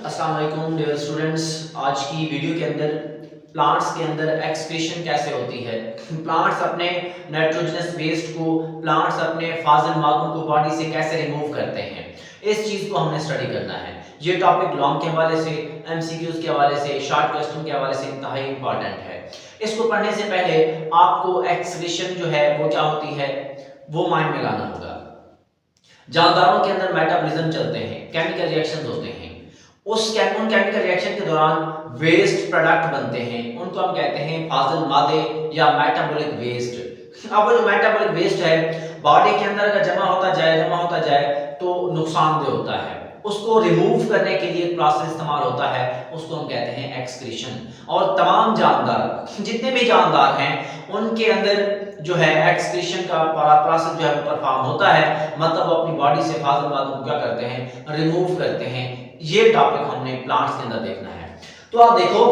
अस्सलाम वालेकुम dear students. आज की वीडियो के अंदर प्लांट्स के अंदर एक्सक्रीशन कैसे होती है। प्लांट्स अपने नाइट्रोजनस वेस्ट को, प्लांट्स अपने फाजल मादों को बॉडी से कैसे रिमूव करते हैं, इस चीज़ को हमने स्टडी करना है। ये टॉपिक लॉन्ग के हवाले से, एमसीक्यूज के हवाले से, शॉर्ट क्वेश्चन के हवाले से इंतहाई इंपॉर्टेंट है। इसको पढ़ने से पहले आपको एक्सक्रीशन जो है वो क्या होती है वो माइंड में लाना होगा। जानदारों के अंदर मेटाबॉलिज्म चलते हैं, केमिकल रिएक्शंस होते हैं। उन केमिकल रिएक्शन के दौरान वेस्ट प्रोडक्ट बनते हैं, उनको हम कहते हैं फाजिल मादे या मेटाबॉलिक वेस्ट। अब वो जो मेटाबॉलिक वेस्ट है बॉडी के अंदर अगर जमा होता जाए तो नुकसानदेह होता है। उसको रिमूव करने के लिए एक प्रोसेस इस्तेमाल होता है, उसको हम कहते हैं एक्सक्रीशन। और तमाम जानदार, जितने भी जानदार हैं, उनके अंदर जो है एक्सक्रीशन का प्रोसेस जो है वो परफॉर्म होता है, मतलब वो अपनी बॉडी से फाजिल मादों को क्या करते हैं, रिमूव करते हैं। ये टॉपिक हमने प्लांट्स के अंदर देखना है। तो आप देखो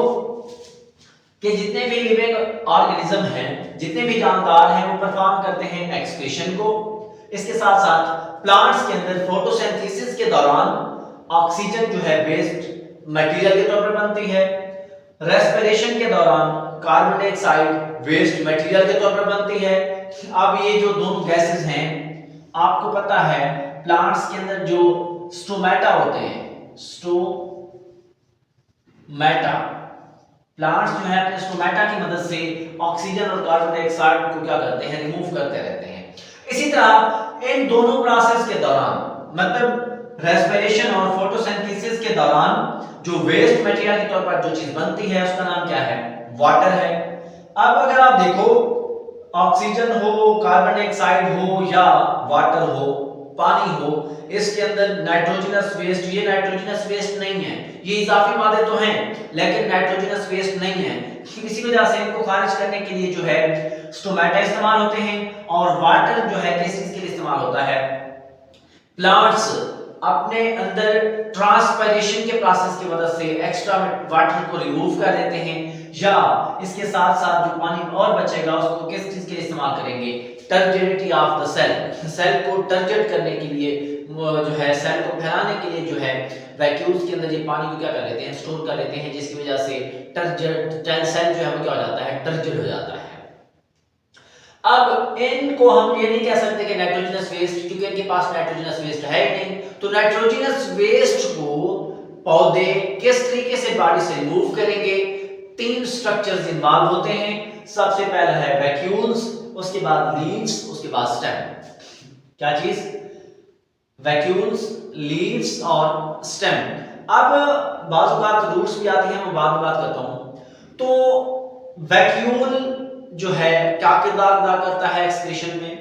कि जितने भी लिविंग ऑर्गेनिज्म हैं, जितने भी जानदार हैं, वो परफॉर्म करते हैं एक्सक्रीशन को। इसके साथ साथ प्लांट्स के अंदर फोटोसिंथेसिस के दौरान ऑक्सीजन जो है वेस्ट मटेरियल के तौर पर बनती है। रेस्पिरेशन के दौरान कार्बन डाइऑक्साइड वेस्ट मटेरियल के तौर पर बनती है। अब ये जो दोनों गैसेस हैं, आपको पता है प्लांट्स के अंदर जो स्टोमेटा होते हैं, स्टोमेटा, प्लांट्स जो है अपने स्टोमेटा की मदद से ऑक्सीजन और कार्बन डाइऑक्साइड को क्या करते हैं, रिमूव करते रहते हैं। इसी तरह इन दोनों प्रोसेस के दौरान, मतलब रेस्पिरेशन और फोटोसिंथेसिस के दौरान, जो वेस्ट मटेरियल के तौर पर जो चीज बनती है उसका नाम क्या है, वाटर है। अब अगर आप देखो ऑक्सीजन हो, कार्बन डाइऑक्साइड हो या वाटर हो, पानी हो, इसके अंदर नाइट्रोजनस वेस्ट, ये नाइट्रोजनस वेस्ट नहीं है, ये इजाफी मादे तो हैं लेकिन नाइट्रोजनस वेस्ट नहीं है। इसी वजह से इनको खारिज करने के लिए जो है स्टोमेटा इस्तेमाल होते हैं। और वाटर जो है किस चीज के लिए इस्तेमाल होता है, प्लांट्स अपने अंदर ट्रांसपायरेशन के प्रोसेस की मदद से एक्स्ट्रा वाटर को रिमूव कर देते हैं, या इसके साथ साथ जो पानी और बचेगा उसको किस चीज के लिए इस्तेमाल करेंगे, टर्जिडिटी ऑफ द सेल को टर्जिड करने के लिए, जो है सेल को फैलाने के लिए जो है वैक्यूल्स के अंदर ये पानी को क्या कर लेते हैं, स्टोर कर लेते हैं, जिसकी वजह से सेल जो है वो क्या हो जाता है, टर्जिड हो जाता है। अब इनको हम ये नहीं कह सकते कि नाइट्रोजनस वेस्ट, क्योंकि इनके पास नाइट्रोजनस वेस्ट है ही नहीं। तो नाइट्रोजनस वेस्ट को पौधे किस तरीके से बॉडी से रिमूव करेंगे, 3 स्ट्रक्चर्स इन्वॉल्व होते हैं। सबसे पहला है वैक्यूल्स, उसके बाद लीव्स, उसके बाद स्टेम। क्या चीज, वैक्यूल्स, लीव्स और स्टेम। अब बात रूट्स भी आती है, मैं बाद में बात करता हूं। तो वैक्यूल जो है क्या किरदार अदा करता है एक्सक्रीशन में,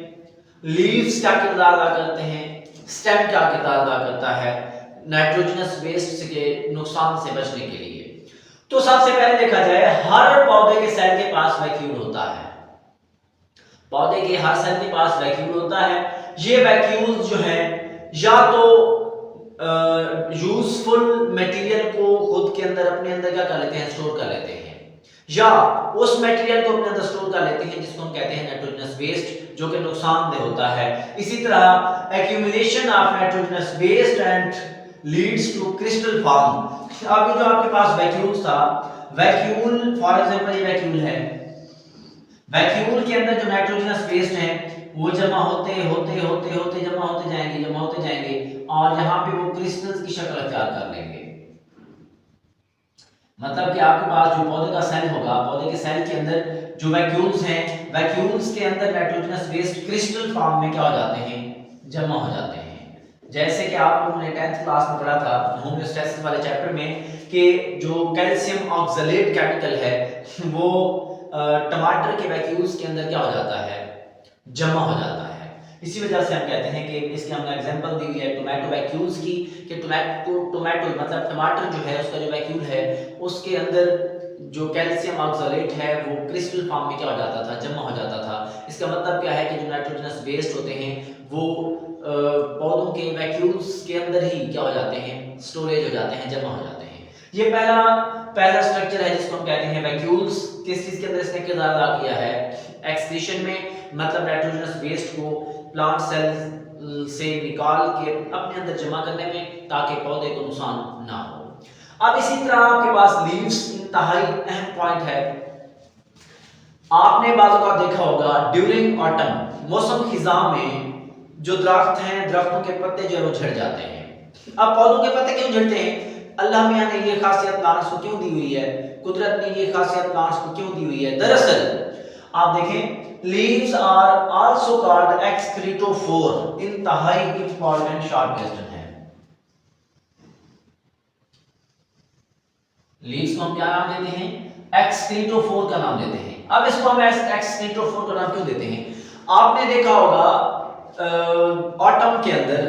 लीव्स क्या किरदार अदा करते हैं, स्टेम क्या किरदार अदा करता है नाइट्रोजनस वेस्ट के नुकसान से बचने के लिए। तो सबसे पहले देखा जाए, हर पौधे के सेल के पास वैक्यूल होता है, पौधे के हर सेल के पास वैक्यूल होता है। ये वैक्यूल्स जो है या तो यूजफुल मटेरियल को खुद के अंदर अपने अंदर क्या कर लेते हैं, स्टोर कर लेते हैं, या उस मटेरियल को अपने अंदर स्टोर कर लेते हैं जिसको हम कहते हैं नाइट्रोजनस वेस्ट, जो कि नुकसानदेह होता है। इसी तरह accumulation of nitrogenous waste and leads to crystal form. अब ये जो आपके पास वैक्यूल था, वैक्यूल फॉर एग्जांपल ये वैक्यूल है, वैक्यूल के अंदर जो नाइट्रोजनस वेस्ट है वो जमा होते जमा होते जाएंगे और यहाँ पे वो क्रिस्टल्स की शक्ल अख्तियार कर लेंगे। मतलब कि आपके पास जो पौधे का सेल होगा, पौधे के सेल के अंदर जो वैक्यूल्स हैं, वैक्यूल्स के अंदर नाइट्रोजनस वेस्ट क्रिस्टल फॉर्म में क्या हो जाते हैं, जमा हो जाते हैं। जैसे कि आप लोगों ने 10th क्लास में पढ़ा था होमोस्टैसिस वाले चैप्टर में कि जो कैल्शियम ऑक्सलेट केमिकल है वो टमाटर के वैक्यूल्स के अंदर क्या हो जाता है, जमा हो जाता है। इसी वजह से हम कहते हैं कि इसके हमने एग्जांपल दी है टोमेटो वैक्यूल्स की, कि टोमेटो मतलब टमाटर जो है उसका जो वैक्यूल है उसके अंदर जो कैल्शियम ऑक्सलेट है वो क्रिस्टल फॉर्म में क्या हो जाता था, जमा हो जाता था। इसका मतलब क्या है कि जो नाइट्रोजनस वेस्ट होते हैं वो पौधों के वैक्यूल्स के अंदर ही क्या हो जाते हैं, स्टोरेज हो जाते हैं, जमा हो जाते हैं। ये पहला स्ट्रक्चर है जिसको हम कहते हैं वैक्यूल्स। किस चीज के अंदर इसने किरदार अदा किया है, एक्सक्रीशन में, मतलब नाइट्रोजनस वेस्ट को प्लांट सेल से निकाल के अपने अंदर जमा करने में, ताकि पौधे को नुकसान ना हो। अब इसी तरह आपके पास लीव्स इंतहाई अहम पॉइंट है। आपने बाज़ औक़ात देखा होगा ड्यूरिंग ऑटम मौसम खिज़ां में जो दरख्त हैं, दरख्तों के पत्ते जो है वो झड़ जाते हैं। अब पौधों के पत्ते क्यों झड़ते हैं? अल्लाह मियां ने ये खासियत प्लांट्स को क्यों दी हुई है, कुदरत ने ये खासियत प्लांट्स को क्यों दी हुई है? दरअसल आप देखें लीव्स आर आल्सो कॉल्ड एक्सक्रीटोफोर, इंतहाई इंपॉर्टेंट शॉर्ट क्वेश्चन है। लीव्स को हम क्या नाम देते हैं? एक्सक्रीटोफोर का नाम देते हैं। अब इसको हम एक्सक्रीटोफोर का नाम क्यों देते हैं? आपने देखा होगा ऑटम के अंदर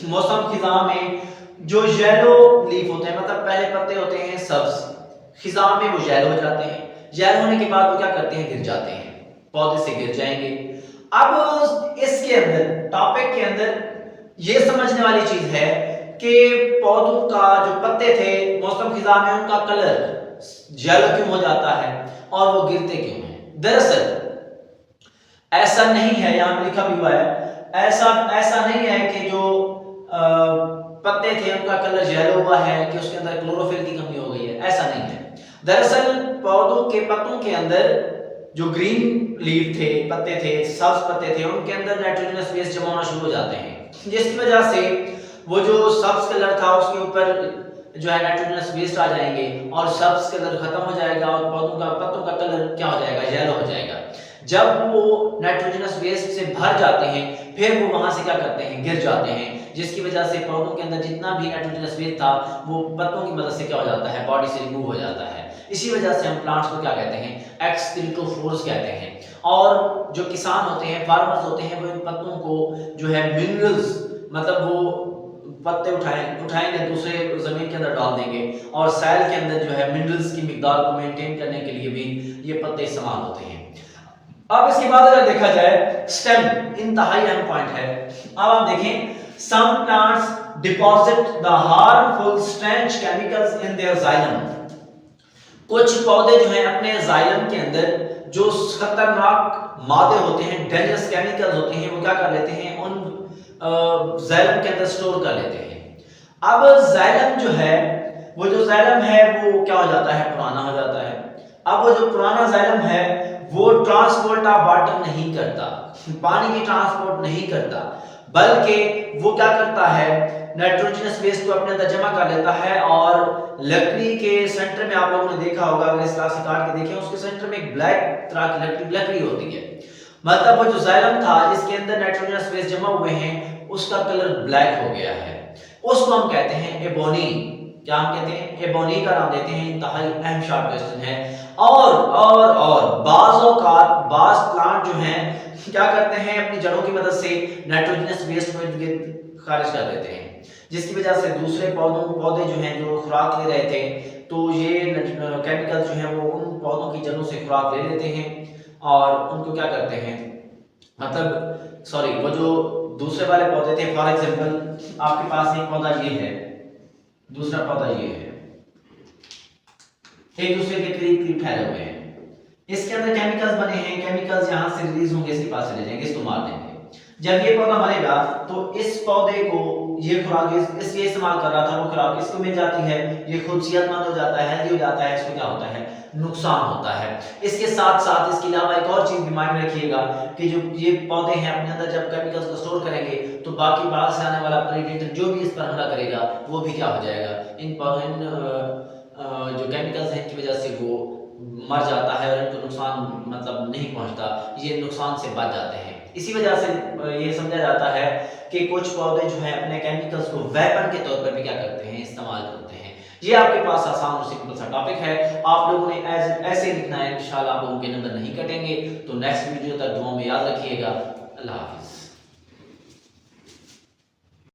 मौसम खिज़ां में जो येलो लीफ होते हैं, मतलब पहले पत्ते होते हैं सब्ज, खिज़ां में वो येलो हो जाते हैं। येलो होने के बाद वो क्या करते हैं? गिर जाते हैं, पौधे से गिर जाएंगे। अब इसके अंदर टॉपिक के अंदर ये समझने वाली चीज है कि पौधों का जो पत्ते थे मौसम खिज़ां में उनका कलर येलो क्यों हो जाता है और वो गिरते क्यों हैं? दरअसल ऐसा नहीं है, यहां पे लिखा भी हुआ है, ऐसा नहीं है कि जो पत्ते थे उनका कलर येलो हुआ है कि उसके अंदर क्लोरोफिल की कमी हो गई है, ऐसा नहीं है। दरअसल पौधों के पत्तों के अंदर जो ग्रीन लीफ थे, पत्ते थे, सब्ज पत्ते थे, उनके अंदर नाइट्रोजनस वेस्ट जमा होना शुरू हो जाते हैं, जिसकी वजह से वो जो सब्ज कलर था उसके ऊपर जो है नाइट्रोजनस वेस्ट आ जाएंगे और सब्ज कलर खत्म हो जाएगा और पत्तों का कलर क्या हो जाएगा? येलो हो जाएगा। जब वो नाइट्रोजनस वेस्ट से भर जाते हैं फिर वो वहां से क्या करते हैं? गिर जाते हैं, जिसकी वजह से पौधों के अंदर जितना भी नाइट्रोजनस वेस्ट था वो पत्तों की मदद से क्या हो जाता है? बॉडी से रिमूव हो जाता है। इसी वजह से हम प्लांट्स को क्या कहते हैं? एक्सक्रीटोफोर्स कहते हैं। और जो किसान होते हैं, फार्मर्स होते हैं, वो इन पत्तों को जो है मिनरल्स, मतलब वो पत्ते उठाएंगे दूसरे जमीन के अंदर डाल देंगे और सैल के अंदर जो है मिनरल्स की मिकदार को मेंटेन करने के लिए भी ये पत्ते इस्तेमाल होते हैं। अब इसके बाद अगर देखा जाए स्टेम इंतहाई अहम पॉइंट है। अब आप देखें some plants deposit the harmful strange chemicals in their xylem. कुछ पौधे जो हैं अपने जाइलम के अंदर जो खतरनाक मादे होते हैं, डेंजरस केमिकल्स होते हैं, वो क्या कर लेते हैं? उन जाइलम के अंदर स्टोर कर लेते हैं। अब जाइलम जो है वो क्या हो जाता है? पुराना हो जाता है। अब वो जो पुराना जाइलम है वो ट्रांसपोर्ट ऑफ वाटर नहीं करता, पानी की ट्रांसपोर्ट नहीं करता, बल्कि वो क्या करता है? नाइट्रोजनस वेस्ट को अपने अंदर जमा कर लेता है और लकड़ी के सेंटर में आप लोगों ने देखा होगा, अगर इस तरह से काट के देखें, उसके सेंटर में एक ब्लैक तरह की लकड़ी होती है। मतलब वो जो जाइलम था जिसके अंदर नाइट्रोजनस वेस्ट जमा हुए हैं उसका कलर ब्लैक हो गया है, उसको हम कहते हैं एबोनी। क्या हम कहते हैं? एबोनी का नाम देते हैं। इंतहाई अहम शॉर्ट क्वेश्चन है। और बाज प्लांट जो हैं क्या करते हैं? अपनी जड़ों की मदद से नाइट्रोजनस वेस्ट को खारिज कर देते हैं, जिसकी वजह से दूसरे पौधे जो हैं जो खुराक ले रहे थे, तो ये केमिकल जो हैं वो उन पौधों की जड़ों से खुराक ले लेते हैं और उनको क्या करते हैं? मतलब सॉरी, वो जो दूसरे वाले पौधे थे, फॉर एग्जांपल आपके पास एक पौधा ये है, दूसरा पौधा ये है, एक दूसरे के करीब फैले हुए हैं, इसके अंदर केमिकल्स बने हैं, केमिकल्स यहां से रिलीज होंगे, इसके पास चले जाएंगे, इसको मार देंगे। जब ये पौधा मरेगा तो इस पौधे को ये खुराक इसलिए इस्तेमाल कर रहा था, वो खुराक इसको मिल जाती है, ये खूब सेहतमंद हो जाता है, हेल्दी हो जाता है, इसको क्या होता है? नुकसान होता है। इसके साथ साथ इसके अलावा एक और चीज भी माइंड में रखिएगा कि जो ये पौधे हैं अपने अंदर जब केमिकल्स को स्टोर करेंगे तो बाकी बाहर से आने वाला प्रेडेटर जो भी इस पर हमला करेगा वो भी क्या हो जाएगा? इन जो केमिकल्स हैं इनकी वजह से वो मर जाता है और इनको नुकसान मतलब नहीं पहुंचता, ये नुकसान से बच जाते हैं। इसी वजह से ये समझा जाता है कि कुछ पौधे जो हैं अपने केमिकल्स को वेपन के तौर पर भी क्या करते हैं? इस्तेमाल करते हैं। ये आपके पास आसान और सिंपल सा टॉपिक है, आप लोगों ने ऐसे लिखना है, इंशाल्लाह आप लोगों के नंबर नहीं कटेंगे। तो नेक्स्ट वीडियो तक दुआ में याद रखिएगा। अल्लाह हाफिज़।